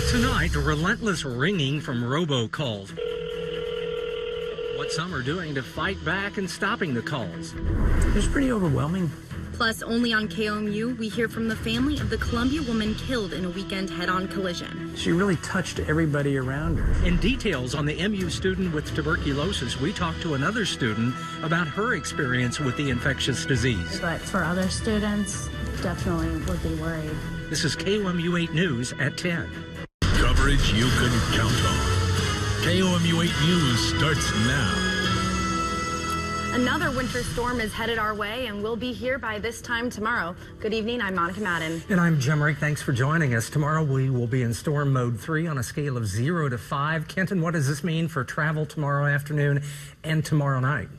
Tonight, a relentless ringing from robocalls. What some are doing to fight back and stopping the calls. It was pretty overwhelming. Plus, only on KOMU, we hear from the family of the Columbia woman killed in a weekend head-on collision. She really touched everybody around her. In details on the MU student with tuberculosis, we talked to another student about her experience with the infectious disease. But for other students, definitely would be worried. This is KOMU 8 News at 10. Coverage you can count on. KOMU 8 News starts now. Another winter storm is headed our way, and we'll be here by this time tomorrow. Good evening, I'm Monica Madden. And I'm Jim Rick. Thanks for joining us. Tomorrow we will be in storm mode 3 on a scale of 0 to 5. Kenton, what does this mean for travel tomorrow afternoon and tomorrow night?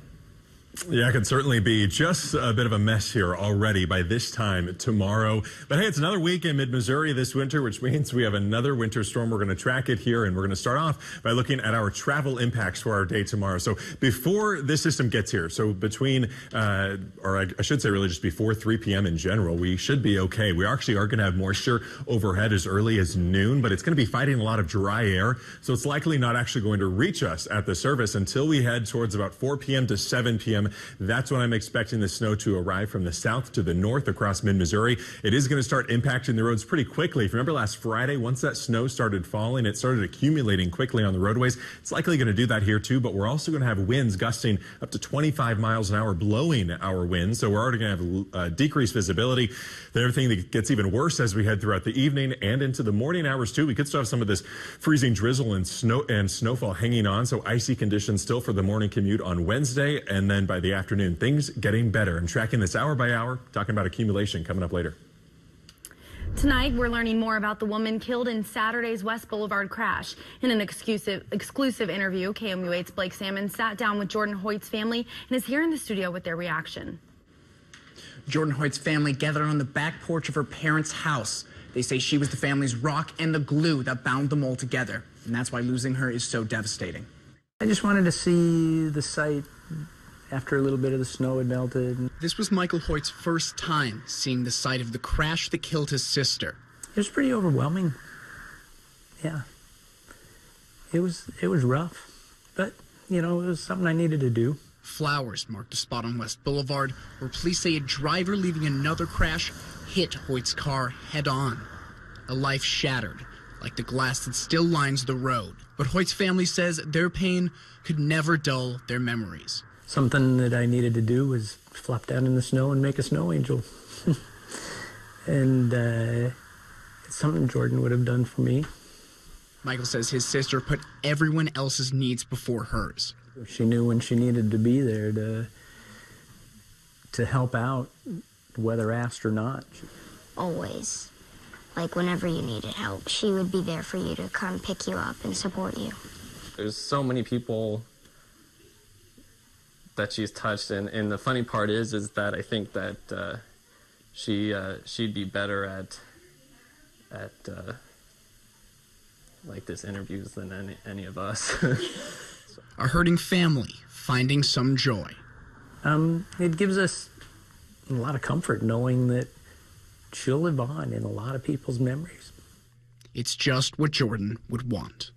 Yeah, it could certainly be just a bit of a mess here already by this time tomorrow. But hey, it's another week in mid-Missouri this winter, which means we have another winter storm. We're going to track it here, and we're going to start off by looking at our travel impacts for our day tomorrow. So before this system gets here, so between, or I should say really just before 3 p.m. in general, we should be okay. We actually are going to have moisture overhead as early as noon, but it's going to be fighting a lot of dry air. So it's likely not actually going to reach us at the surface until we head towards about 4 p.m. to 7 p.m. That's when I'm expecting the snow to arrive from the south to the north across mid-Missouri. It is going to start impacting the roads pretty quickly. If you remember last Friday, once that snow started falling, it started accumulating quickly on the roadways. It's likely going to do that here too, but we're also going to have winds gusting up to 25 miles an hour, blowing our winds. So we're already going to have decreased visibility. Then everything that gets even worse as we head throughout the evening and into the morning hours too. We could still have some of this freezing drizzle and snowfall hanging on. So icy conditions still for the morning commute on Wednesday, and then by the afternoon, things getting better. I'm tracking this hour by hour, talking about accumulation coming up later. Tonight, we're learning more about the woman killed in Saturday's West Boulevard crash. In an exclusive interview, KOMU 8's Blake Salmon sat down with Jordan Hoyt's family and is here in the studio with their reaction. Jordan Hoyt's family gathered on the back porch of her parents' house. They say she was the family's rock and the glue that bound them all together, and that's why losing her is so devastating. I just wanted to see the site after a little bit of the snow had melted. This was Michael Hoyt's first time seeing the site of the crash that killed his sister. It was pretty overwhelming. Yeah. It was rough, but, you know, it was something I needed to do. Flowers marked a spot on West Boulevard where police say a driver leaving another crash hit Hoyt's car head-on. A life shattered, like the glass that still lines the road. But Hoyt's family says their pain could never dull their memories. Something that I needed to do was flop down in the snow and make a snow angel. And it's something Jordan would have done for me. Michael says his sister put everyone else's needs before hers. She knew when she needed to be there to help out, whether asked or not. Always. Like whenever you needed help, she would be there for you to come pick you up and support you. There's so many people that she's touched, and the funny part is that I think that she'd be better at like this interviews than any of us. A hurting family finding some joy. It gives us a lot of comfort knowing that she'll live on in a lot of people's memories. It's just what Jordan would want.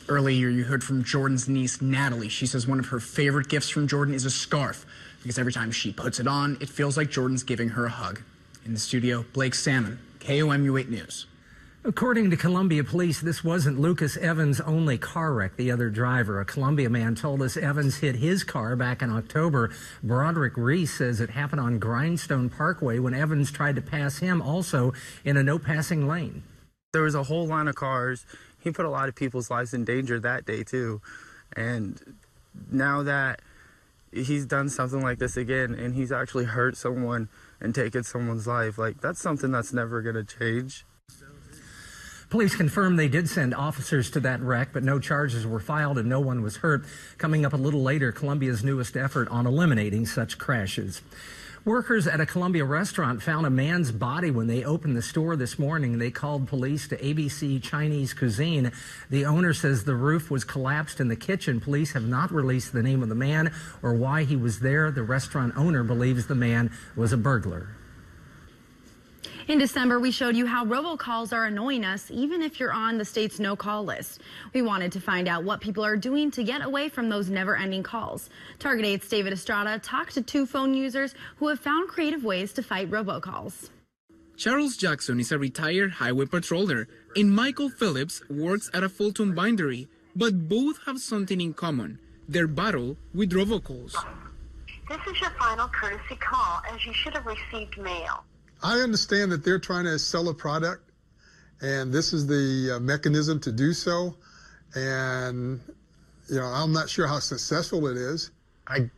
Earlier, you heard from Jordan's niece, Natalie. She says one of her favorite gifts from Jordan is a scarf, because every time she puts it on, it feels like Jordan's giving her a hug. In the studio, Blake Salmon, KOMU 8 News. According to Columbia police, this wasn't Lucas Evans' only car wreck. The other driver, a Columbia man, told us Evans hit his car back in October. Broderick Reese says it happened on Grindstone Parkway when Evans tried to pass him, also in a no-passing lane. There was a whole line of cars. He put a lot of people's lives in danger that day, too. And now that he's done something like this again and he's actually hurt someone and taken someone's life, like, that's something that's never going to change. Police confirmed they did send officers to that wreck, but no charges were filed and no one was hurt. Coming up a little later, Columbia's newest effort on eliminating such crashes. Workers at a Columbia restaurant found a man's body when they opened the store this morning. They called police to ABC Chinese Cuisine. The owner says the roof was collapsed in the kitchen. Police have not released the name of the man or why he was there. The restaurant owner believes the man was a burglar. In December, we showed you how robocalls are annoying us, even if you're on the state's no-call list. We wanted to find out what people are doing to get away from those never-ending calls. Target 8's David Estrada talked to 2 phone users who have found creative ways to fight robocalls. Charles Jackson is a retired highway patroller, and Michael Phillips works at a Fulton bindery, but both have something in common: their battle with robocalls. This is your final courtesy call, as you should have received mail. I understand that they're trying to sell a product, and this is the mechanism to do so. And, you know, I'm not sure how successful it is. I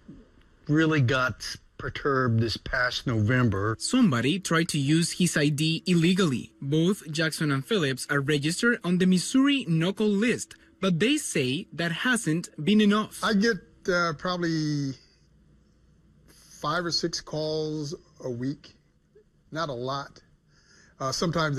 really got perturbed this past November. Somebody tried to use his ID illegally. Both Jackson and Phillips are registered on the Missouri no-call list, but they say that hasn't been enough. I get probably 5 or 6 calls a week. Not a lot. Sometimes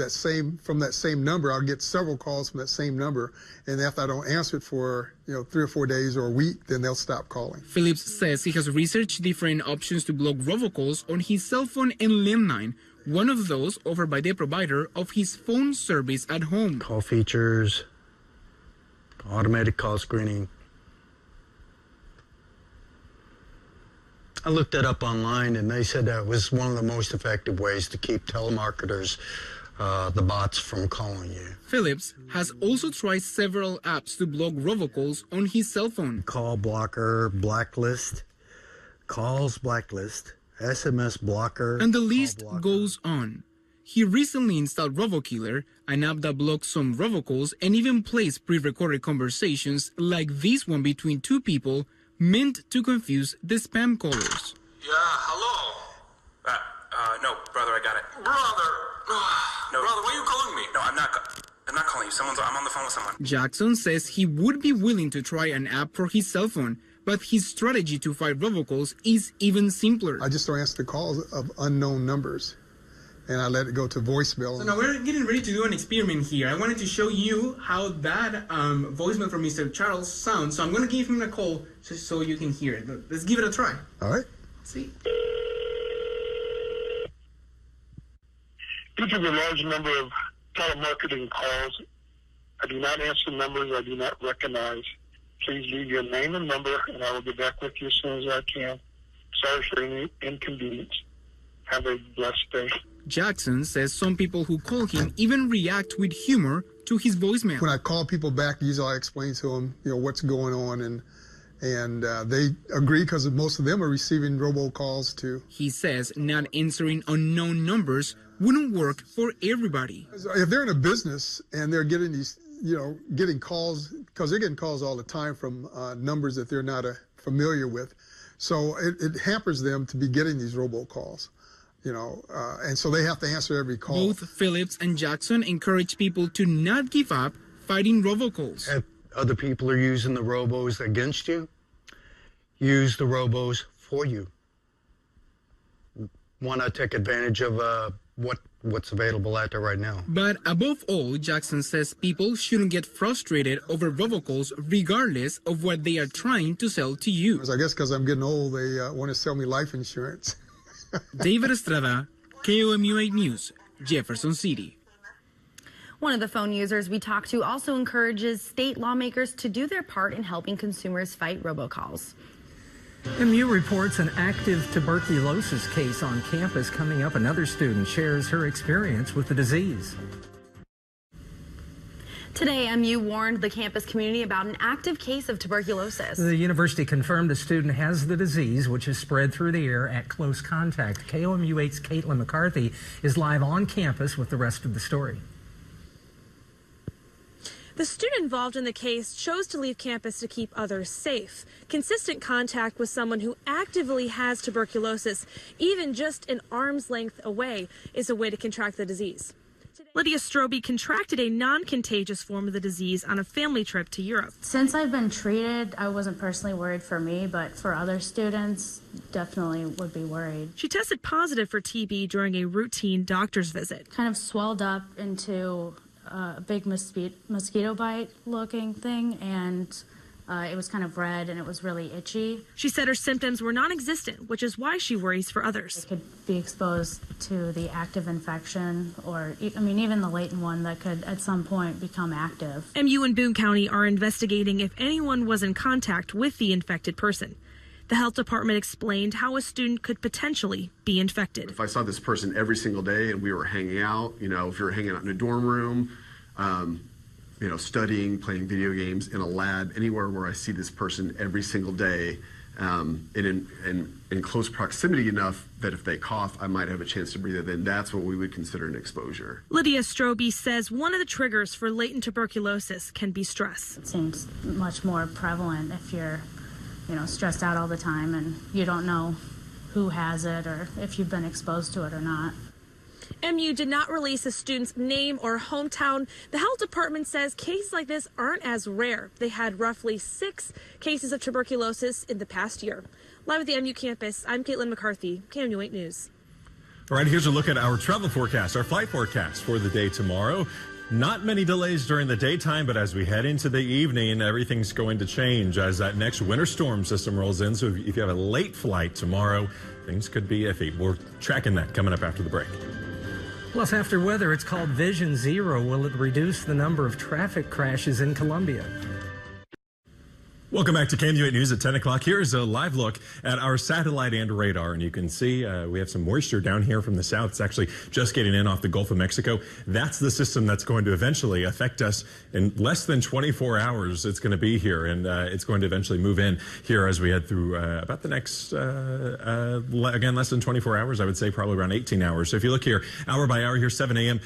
from that same number, I'll get several calls from that same number, and if I don't answer it for 3 or 4 days or a week, then they'll stop calling. Phillips says he has researched different options to block robocalls on his cell phone and landline. One of those offered by the provider of his phone service at home. Call features, automated call screening. I looked that up online, and they said that was one of the most effective ways to keep telemarketers, the bots, from calling you. Phillips has also tried several apps to block robocalls on his cell phone. Call blocker, blacklist, calls blacklist, SMS blocker. And the list goes on. He recently installed RoboKiller, an app that blocks some robocalls and even plays pre-recorded conversations like this one between 2 people, meant to confuse the spam callers. Yeah, hello. No, brother, I got it. Brother! No, brother, why are you calling me? No, I'm not calling you. I'm on the phone with someone. Jackson says he would be willing to try an app for his cell phone, but his strategy to fight robocalls is even simpler. I just don't answer the calls of unknown numbers, and I let it go to voicemail. So now we're getting ready to do an experiment here. I wanted to show you how that voicemail from Mr. Charles sounds. So I'm going to give him a call just so you can hear it. Let's give it a try. All right. Let's see. Due to the large number of telemarketing calls, I do not answer numbers I do not recognize. Please leave your name and number, and I will get back with you as soon as I can. Sorry for any inconvenience. Have a blessed day. Jackson says some people who call him even react with humor to his voicemail. When I call people back, usually I explain to them, what's going on, and they agree because most of them are receiving robocalls too. He says not answering unknown numbers wouldn't work for everybody. If they're in a business and they're getting these, getting calls, because they're getting calls all the time from numbers that they're not familiar with, so it hampers them to be getting these robocalls. And so they have to answer every call. Both Phillips and Jackson encourage people to not give up fighting robocalls. If other people are using the robos against you, use the robos for you. Why not take advantage of what's available out there right now? But above all, Jackson says people shouldn't get frustrated over robocalls regardless of what they are trying to sell to you. I guess because I'm getting old, they want to sell me life insurance. David Estrada, KOMU8 News, Jefferson City. One of the phone users we talked to also encourages state lawmakers to do their part in helping consumers fight robocalls. MU reports an active tuberculosis case on campus coming up. Another student shares her experience with the disease. Today, MU warned the campus community about an active case of tuberculosis. The university confirmed a student has the disease, which is spread through the air at close contact. KOMU8's Caitlin McCarthy is live on campus with the rest of the story. The student involved in the case chose to leave campus to keep others safe. Consistent contact with someone who actively has tuberculosis, even just an arm's length away, is a way to contract the disease. Lydia Strobe contracted a non-contagious form of the disease on a family trip to Europe. Since I've been treated, I wasn't personally worried for me, but for other students, definitely would be worried. She tested positive for TB during a routine doctor's visit. Kind of swelled up into a big mosquito bite looking thing, and It was kind of red and it was really itchy. She said her symptoms were non-existent, which is why she worries for others. It could be exposed to the active infection or, I mean, even the latent one that could at some point become active. MU and Boone County are investigating if anyone was in contact with the infected person. The health department explained how a student could potentially be infected. If I saw this person every single day and we were hanging out, you know, if you're hanging out in a dorm room, you know, studying, playing video games in a lab, anywhere where I see this person every single day, and in close proximity enough that if they cough, I might have a chance to breathe it in. That's what we would consider an exposure. Lydia Strobe says one of the triggers for latent tuberculosis can be stress. It seems much more prevalent if you're, you know, stressed out all the time and you don't know who has it or if you've been exposed to it or not. MU did not release a student's name or hometown. The health department says cases like this aren't as rare. They had roughly 6 cases of tuberculosis in the past year. Live at the MU campus, I'm Caitlin McCarthy, KOMU 8 News. All right, here's a look at our travel forecast, our flight forecast for the day tomorrow. Not many delays during the daytime, but as we head into the evening, everything's going to change as that next winter storm system rolls in. So if you have a late flight tomorrow, things could be iffy. We're tracking that coming up after the break. Plus, after weather, it's called Vision Zero. Will it reduce the number of traffic crashes in Columbia? Welcome back to KOMU 8 News at 10 o'clock. Here's a live look at our satellite and radar. And you can see we have some moisture down here from the south. It's actually just getting in off the Gulf of Mexico. That's the system that's going to eventually affect us in less than 24 hours. It's going to be here, and it's going to eventually move in here as we head through about the next, again, less than 24 hours. I would say probably around 18 hours. So if you look here, hour by hour here, 7 a.m.,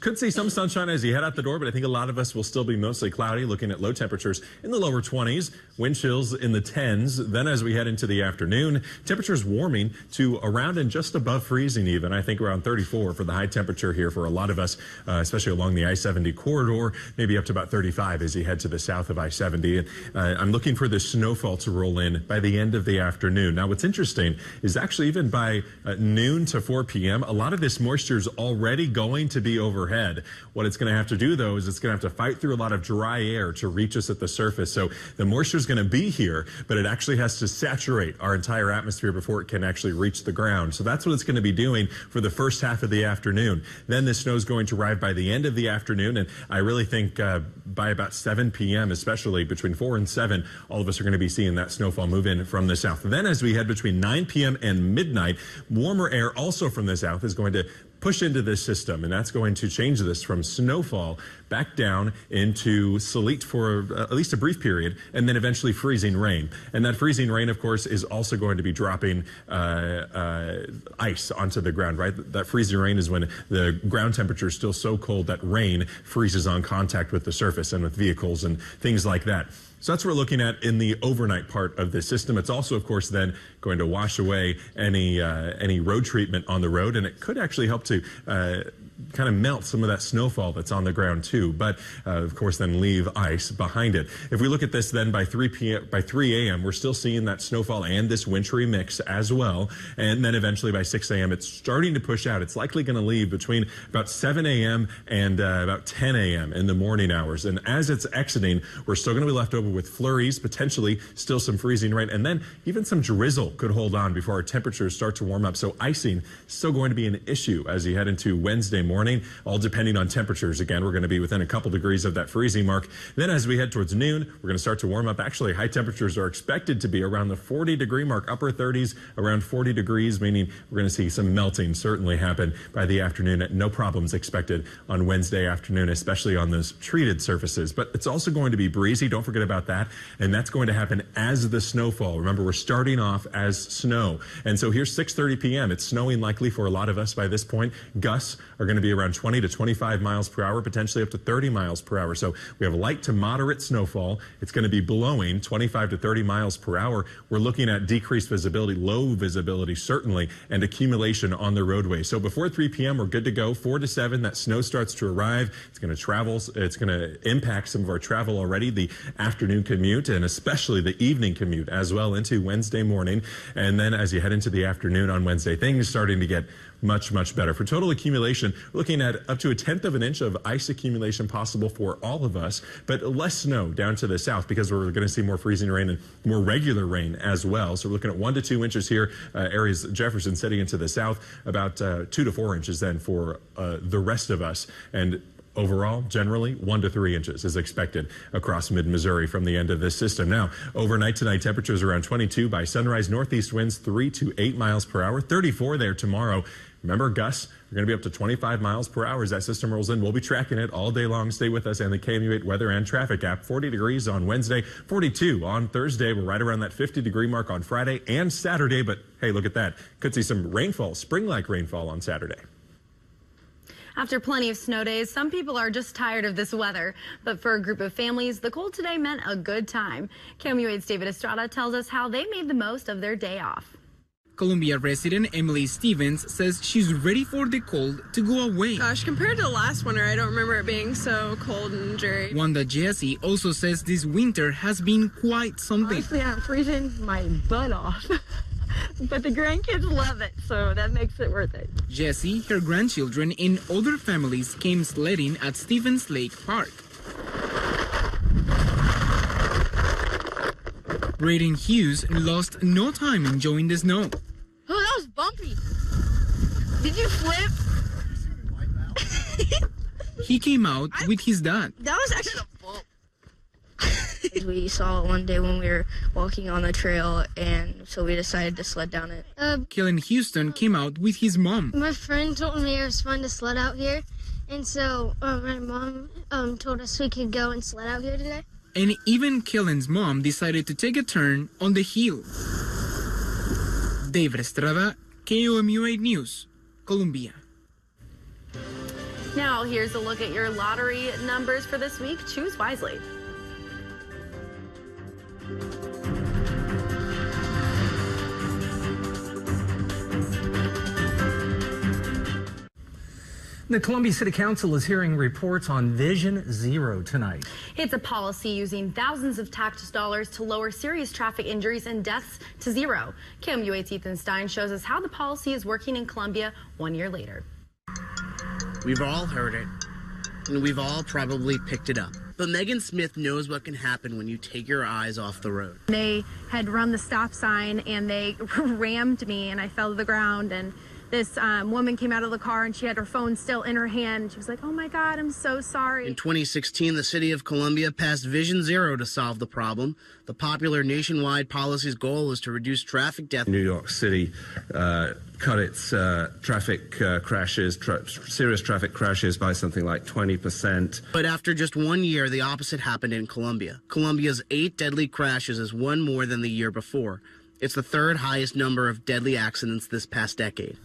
could see some sunshine as you head out the door, but I think a lot of us will still be mostly cloudy, looking at low temperatures in the lower 20s. Wind chills in the 10s. Then as we head into the afternoon, temperatures warming to around and just above freezing even. I think around 34 for the high temperature here for a lot of us, especially along the I-70 corridor, maybe up to about 35 as you head to the south of I-70. I'm looking for the snowfall to roll in by the end of the afternoon. Now, what's interesting is actually even by noon to 4 p.m., a lot of this moisture is already going to be overhead. What it's going to have to do, though, is it's going to have to fight through a lot of dry air to reach us at the surface. So the moisture is going to be here, but it actually has to saturate our entire atmosphere before it can actually reach the ground. So that's what it's going to be doing for the first half of the afternoon. Then the snow is going to arrive by the end of the afternoon, and I really think by about 7 p.m., especially between 4 and 7, all of us are going to be seeing that snowfall move in from the south. Then as we head between 9 p.m. and midnight, warmer air also from the south is going to push into this system, and that's going to change this from snowfall back down into sleet for at least a brief period, and then eventually freezing rain. And that freezing rain, of course, is also going to be dropping ice onto the ground, right? That freezing rain is when the ground temperature is still so cold that rain freezes on contact with the surface and with vehicles and things like that. So that's what we're looking at in the overnight part of the system. It's also, of course, then going to wash away any road treatment on the road, and it could actually help to kind of melt some of that snowfall that's on the ground too, but of course then leave ice behind it. If we look at this then by 3 a.m., we're still seeing that snowfall and this wintry mix as well, and then eventually by 6 a.m. it's starting to push out. It's likely going to leave between about 7 a.m. and about 10 a.m. in the morning hours, and as it's exiting, we're still going to be left over with flurries, potentially still some freezing rain, and then even some drizzle could hold on before our temperatures start to warm up. So icing still going to be an issue as you head into Wednesday morning, all depending on temperatures. Again, we're going to be within a couple degrees of that freezing mark. Then as we head towards noon, we're going to start to warm up. Actually, high temperatures are expected to be around the 40-degree mark, upper 30s, around 40 degrees, meaning we're going to see some melting certainly happen by the afternoon. No problems expected on Wednesday afternoon, especially on those treated surfaces. But it's also going to be breezy. Don't forget about that. And that's going to happen as the snowfall. Remember, we're starting off as snow. And so here's 6:30 p.m. It's snowing likely for a lot of us by this point. Gusts are going to be around 20 to 25 miles per hour, potentially up to 30 miles per hour. So we have light to moderate snowfall. It's going to be blowing 25 to 30 miles per hour. We're looking at decreased visibility, low visibility certainly, and accumulation on the roadway. So before 3 p.m., we're good to go. 4 to 7, that snow starts to arrive. It's going to travel. It's going to impact some of our travel already, the afternoon commute, and especially the evening commute as well into Wednesday morning. And then as you head into the afternoon on Wednesday, things starting to get much, much better. For total accumulation, we're looking at up to 1/10 of an inch of ice accumulation possible for all of us, but less snow down to the south because we're going to see more freezing rain and more regular rain as well. So we're looking at 1 to 2 inches here, areas Jefferson setting into the south, about 2 to 4 inches then for the rest of us. And overall, generally, 1 to 3 inches is expected across mid-Missouri from the end of this system. Now, overnight tonight, temperatures around 22 by sunrise, northeast winds 3 to 8 miles per hour, 34 there tomorrow. Remember, gusts are going to be up to 25 miles per hour as that system rolls in. We'll be tracking it all day long. Stay with us and the KOMU8 weather and traffic app. 40 degrees on Wednesday, 42 on Thursday. We're right around that 50-degree mark on Friday and Saturday. But hey, look at that. Could see some rainfall, spring-like rainfall on Saturday. After plenty of snow days, some people are just tired of this weather. But for a group of families, the cold today meant a good time. KOMU8's David Estrada tells us how they made the most of their day off. Columbia resident Emily Stevens says she's ready for the cold to go away. Gosh, compared to the last winter, I don't remember it being so cold and dreary. Wanda Jesse also says this winter has been quite something. Honestly, I'm freezing my butt off. But the grandkids love it, so that makes it worth it. Jesse, her grandchildren, and other families came sledding at Stevens Lake Park. Braden Hughes lost no time enjoying the snow. Oh, that was bumpy. Did you flip? He came out with his dad. That was actually a bump. We saw it one day when we were walking on the trail, and so we decided to sled down it. Kellen Houston came out with his mom. My friend told me it was fun to sled out here, and so my mom told us we could go and sled out here today. And even Kellen's mom decided to take a turn on the hill. David Estrada, KOMU8 News, Columbia. Now, here's a look at your lottery numbers for this week. Choose wisely. The Columbia City Council is hearing reports on Vision Zero tonight. It's a policy using thousands of tax dollars to lower serious traffic injuries and deaths to zero. KOMU8's Ethan Stein shows us how the policy is working in Columbia 1 year later. We've all heard it, and we've all probably picked it up. But Megan Smith knows what can happen when you take your eyes off the road. They had run the stop sign and they rammed me and I fell to the ground, and this woman came out of the car and she had her phone still in her hand. She was like, "Oh my God, I'm so sorry." In 2016, the city of Columbia passed Vision Zero to solve the problem. The popular nationwide policy's goal is to reduce traffic deaths. New York City cut its traffic crashes, serious traffic crashes by something like 20%. But after just 1 year, the opposite happened in Columbia. Columbia's 8 deadly crashes is one more than the year before. It's the third highest number of deadly accidents this past decade.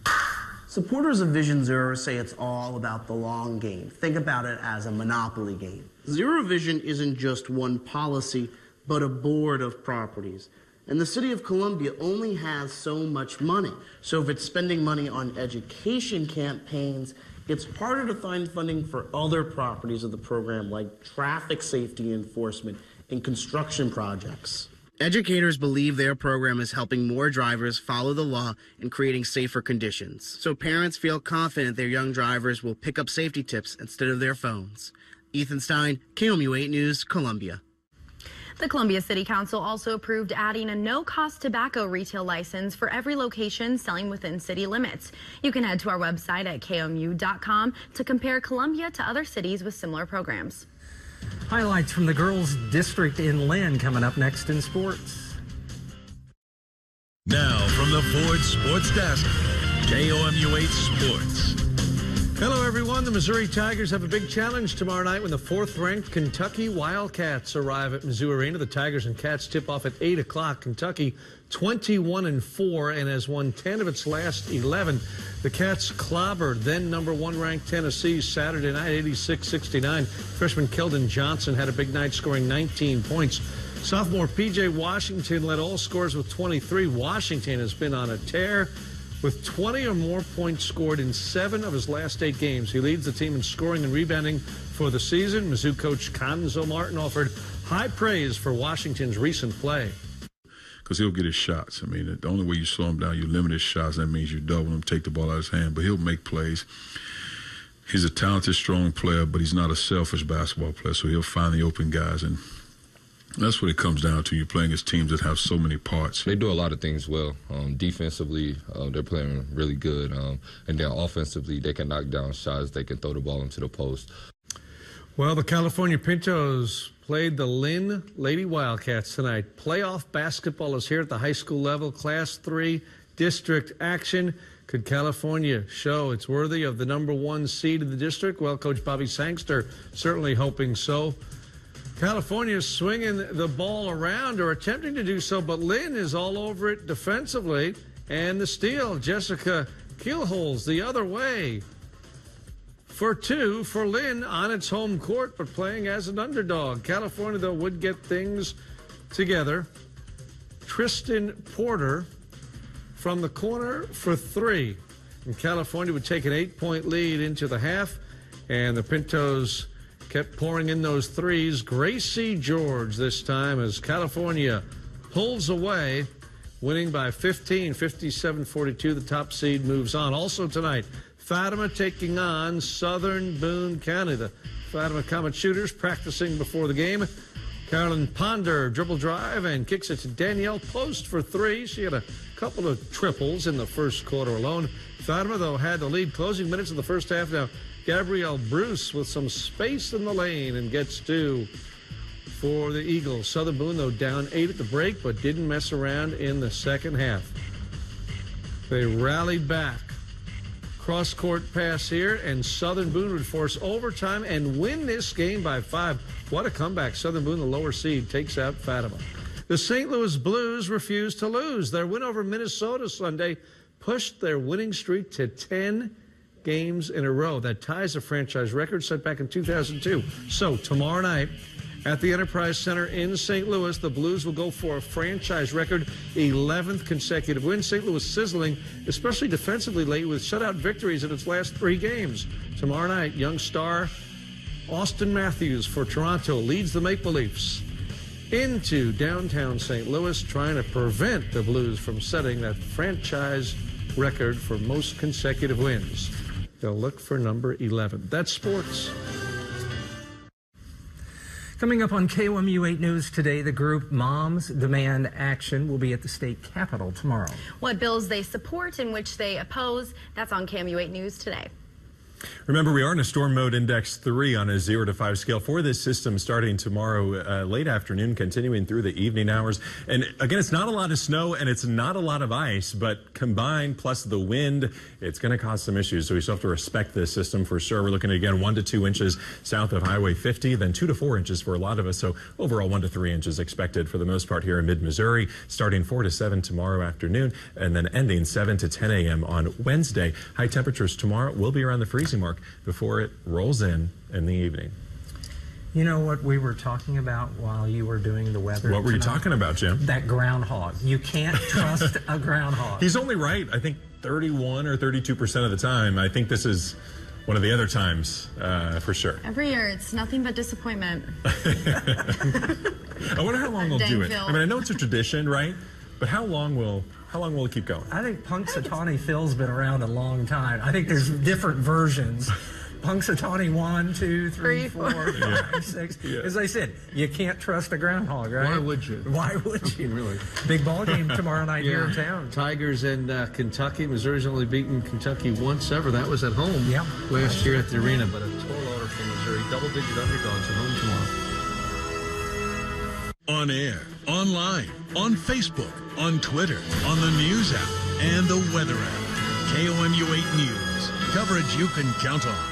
Supporters of Vision Zero say it's all about the long game. Think about it as a monopoly game. Zero Vision isn't just one policy, but a board of properties. And the city of Columbia only has so much money. So if it's spending money on education campaigns, it's harder to find funding for other properties of the program like traffic safety enforcement and construction projects. Educators believe their program is helping more drivers follow the law and creating safer conditions. So parents feel confident their young drivers will pick up safety tips instead of their phones. Ethan Stein, KOMU8 News, Columbia. The Columbia City Council also approved adding a no-cost tobacco retail license for every location selling within city limits. You can head to our website at KOMU.com to compare Columbia to other cities with similar programs. Highlights from the girls' district in Lynn coming up next in sports. Now from the Ford Sports Desk, KOMU8 Sports. Hello, everyone. The Missouri Tigers have a big challenge tomorrow night when the 4th-ranked Kentucky Wildcats arrive at Mizzou Arena. The Tigers and Cats tip off at 8 o'clock. Kentucky 21-4 and has won 10 of its last 11. The Cats clobbered then number 1 ranked Tennessee Saturday night 86-69. Freshman Keldon Johnson had a big night scoring 19 points. Sophomore P.J. Washington led all scorers with 23. Washington has been on a tear with 20 or more points scored in 7 of his last 8 games. He leads the team in scoring and rebounding for the season. Mizzou coach Conzo Martin offered high praise for Washington's recent play. because he'll get his shots. I mean, the only way you slow him down, you limit his shots. That means you double him, take the ball out of his hand, but he'll make plays. He's a talented, strong player, but he's not a selfish basketball player, so he'll find the open guys, and that's what it comes down to. You're playing against teams that have so many parts. They do a lot of things well. Defensively, they're playing really good, and then offensively, they can knock down shots. They can throw the ball into the post. Well, the California Pintos played the Lynn Lady Wildcats tonight. Playoff basketball is here at the high school level. Class 3 district action. Could California show it's worthy of the #1 seed in the district? Well, Coach Bobby Sangster certainly hoping so. California is swinging the ball around or attempting to do so, but Lynn is all over it defensively. And the steal, Jessica Keelholz the other way. For 2 for Lynn on its home court, but playing as an underdog. California, though, would get things together. Tristan Porter from the corner for 3. And California would take an 8-point lead into the half, and the Pintos kept pouring in those threes. Gracie George this time as California pulls away, winning by 15, 57-42. The top seed moves on. Also tonight, Fatima taking on Southern Boone County. The Fatima Comet shooters practicing before the game. Carolyn Ponder dribble drive and kicks it to Danielle Post for 3. She had a couple of triples in the first quarter alone. Fatima, though, had the lead closing minutes of the first half. Now, Gabrielle Bruce with some space in the lane and gets 2 for the Eagles. Southern Boone, though, down 8 at the break, but didn't mess around in the second half. They rallied back. Cross-court pass here, and Southern Boone would force overtime and win this game by 5. What a comeback. Southern Boone, the lower seed, takes out Fatima. The St. Louis Blues refuse to lose. Their win over Minnesota Sunday pushed their winning streak to 10 games in a row. That ties a franchise record set back in 2002. So tomorrow night at the Enterprise Center in St. Louis, the Blues will go for a franchise record 11th consecutive win. St. Louis sizzling, especially defensively late with shutout victories in its last 3 games. Tomorrow night, young star Austin Matthews for Toronto leads the Maple Leafs into downtown St. Louis, trying to prevent the Blues from setting that franchise record for most consecutive wins. They'll look for number 11. That's sports. Coming up on KOMU 8 News today, the group Moms Demand Action will be at the state capitol tomorrow. What bills they support and which they oppose, that's on KOMU 8 News today. Remember, we are in a storm mode index 3 on a 0 to 5 scale for this system starting tomorrow late afternoon, continuing through the evening hours. And again, it's not a lot of snow and it's not a lot of ice, but combined plus the wind, it's going to cause some issues. So we still have to respect this system for sure. We're looking at, again, 1 to 2 inches south of Highway 50, then 2 to 4 inches for a lot of us. So overall 1 to 3 inches expected for the most part here in mid-Missouri, starting 4 to 7 tomorrow afternoon and then ending 7 to 10 a.m. on Wednesday. High temperatures tomorrow will be around the freezing mark before it rolls in the evening. You know what we were talking about while you were doing the weather? What were you talking about, Jim? That groundhog. You can't trust a groundhog. He's only right, I think, 31 or 32% of the time. I think this is one of the other times for sure. Every year, it's nothing but disappointment. I wonder how long they'll do it. I mean, I know it's a tradition, right? But how long will it keep going? I think Punxsutawney Phil's been around a long time. I think there's different versions. Punxsutawney 1, 2, 3, 4, 5, 6. Yeah. As I said, you can't trust a groundhog, right? Why would you? Why would you? Really? Big ball game tomorrow night here in town. Tigers and Kentucky. Missouri's only beaten Kentucky once ever. That was at home last year at the arena. But a tall order for Missouri. Double-digit underdogs at home tomorrow. On air, online, on Facebook, on Twitter, on the News app, and the Weather app. KOMU 8 News. Coverage you can count on.